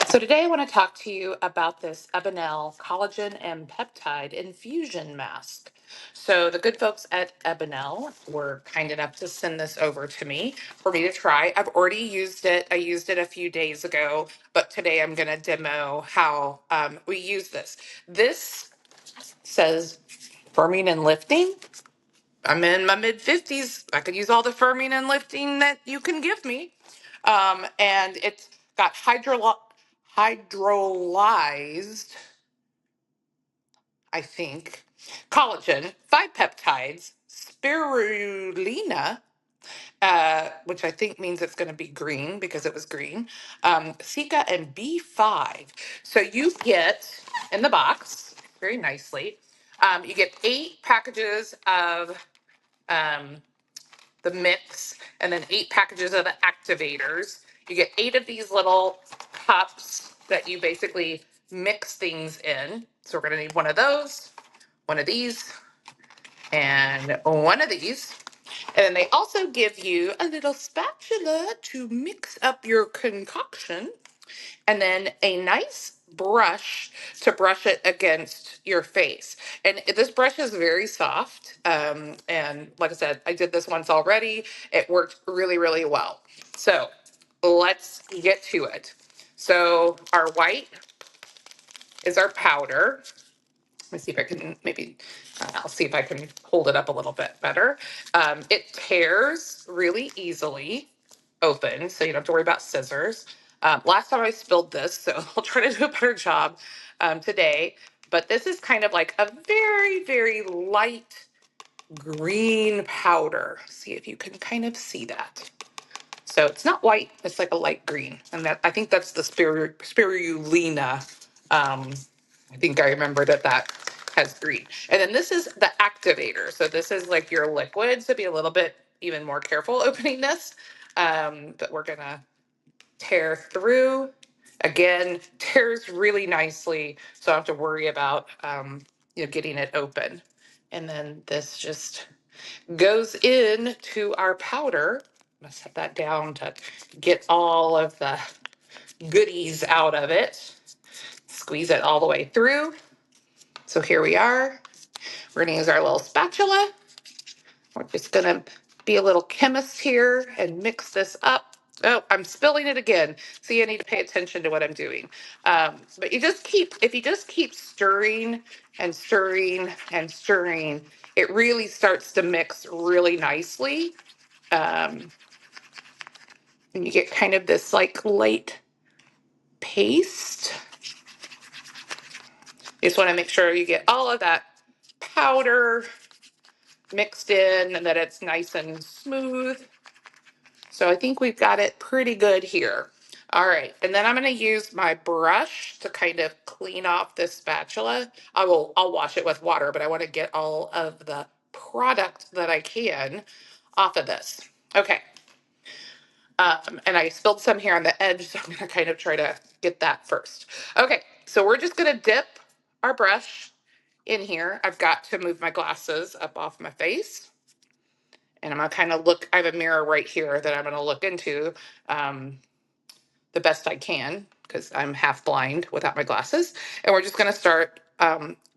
So today I want to talk to you about this Ebanel collagen and peptide infusion mask. So the good folks at Ebanel were kind enough to send this over to me for me to try. I've already used it. I used it a few days ago, but today I'm going to demo how we use this. This says firming and lifting. I'm in my mid 50s. I could use all the firming and lifting that you can give me. And it's got hydrolyzed, I think, collagen, 5 peptides, spirulina, which I think means it's going to be green because it was green, Cica, and B5. So you get in the box very nicely. You get 8 packages of um, the mix, and then 8 packages of the activators. You get 8 of these little cups that you basically mix things in. So we're gonna need one of those, one of these, and one of these. And then they also give you a little spatula to mix up your concoction, and then a nice brush to brush it against your face. And this brush is very soft. And like I said, I did this once already. It worked really, really well. So let's get to it. So our white is our powder. Let me see if I can I'll see if I can hold it up a little bit better. It tears really easily open, so you don't have to worry about scissors. Last time I spilled this, so I'll try to do a better job today. But this is kind of like a very, very light green powder. See if you can kind of see that. So it's not white, it's like a light green. And that, I think that's the spirulina. I think I remember that has green. And then this is the activator. So this is like your liquid. So be a little bit even more careful opening this. But we're gonna tear through. Again, tears really nicely. So I don't have to worry about getting it open. And then this just goes in to our powder. I'm gonna set that down to get all of the goodies out of it. Squeeze it all the way through. So here we are. We're gonna use our little spatula. We're just gonna be a little chemist here and mix this up. Oh, I'm spilling it again. See, I need to pay attention to what I'm doing. But if you just keep stirring and stirring and stirring, it really starts to mix really nicely. Um, and you get kind of this like light paste. You just want to make sure you get all of that powder mixed in and that it's nice and smooth. So I think we've got it pretty good here. All right, and then I'm going to use my brush to kind of clean off this spatula. I'll wash it with water, but I want to get all of the product that I can off of this. Okay. And I spilled some here on the edge, so I'm going to kind of try to get that first. Okay, so we're just going to dip our brush in here. I've got to move my glasses up off my face. And I'm going to kind of look, I have a mirror right here that I'm going to look into the best I can because I'm half blind without my glasses. And we're just going to start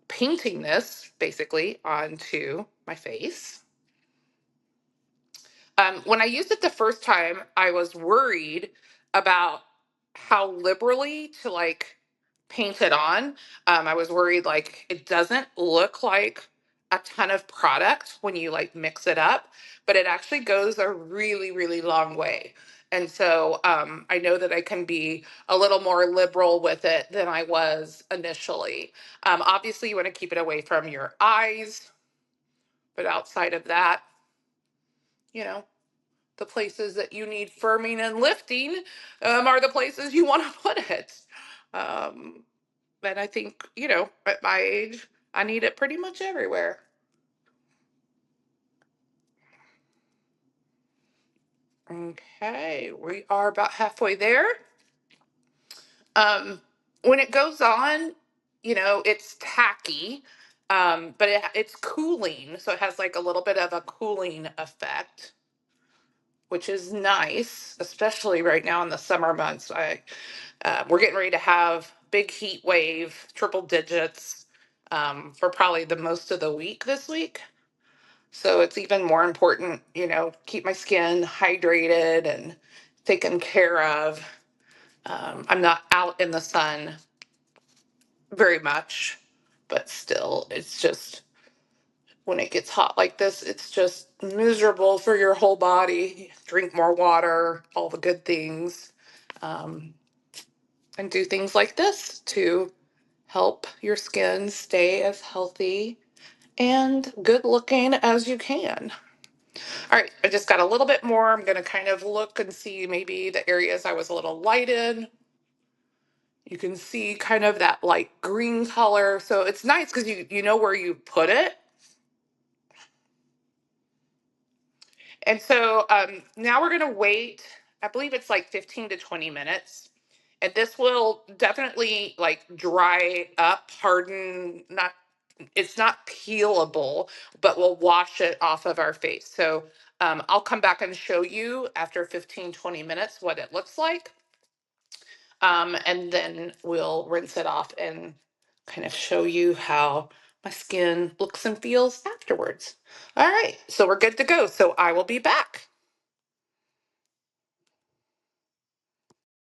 painting this basically onto my face. When I used it the first time, I was worried about how liberally to like paint it on. I was worried like it doesn't look like a ton of product when you like mix it up, but it actually goes a really, really long way. And so I know that I can be a little more liberal with it than I was initially. Obviously, you want to keep it away from your eyes, but outside of that, you know, the places that you need firming and lifting are the places you want to put it. Um, and I think, at my age, I need it pretty much everywhere. Okay, we are about halfway there. When it goes on, it's tacky, but it's cooling. So it has like a little bit of a cooling effect, which is nice, especially right now in the summer months. We're getting ready to have big heat wave, triple digits, for probably the most of the week this week. So it's even more important, keep my skin hydrated and taken care of. I'm not out in the sun very much, but still, it's just when it gets hot like this, it's just miserable for your whole body. Drink more water, all the good things, um, and do things like this to help your skin stay as healthy and good looking as you can. All right, I just got a little bit more. I'm going to kind of look and see maybe the areas I was a little light in. You can see kind of that light green color. So it's nice because you know where you put it. And so now we're going to wait. I believe it's like 15 to 20 minutes. And this will definitely like dry up, harden, not it's not peelable, but we'll wash it off of our face. So I'll come back and show you after 15, 20 minutes what it looks like. And then we'll rinse it off and kind of show you how my skin looks and feels afterwards. All right, so we're good to go. So I will be back.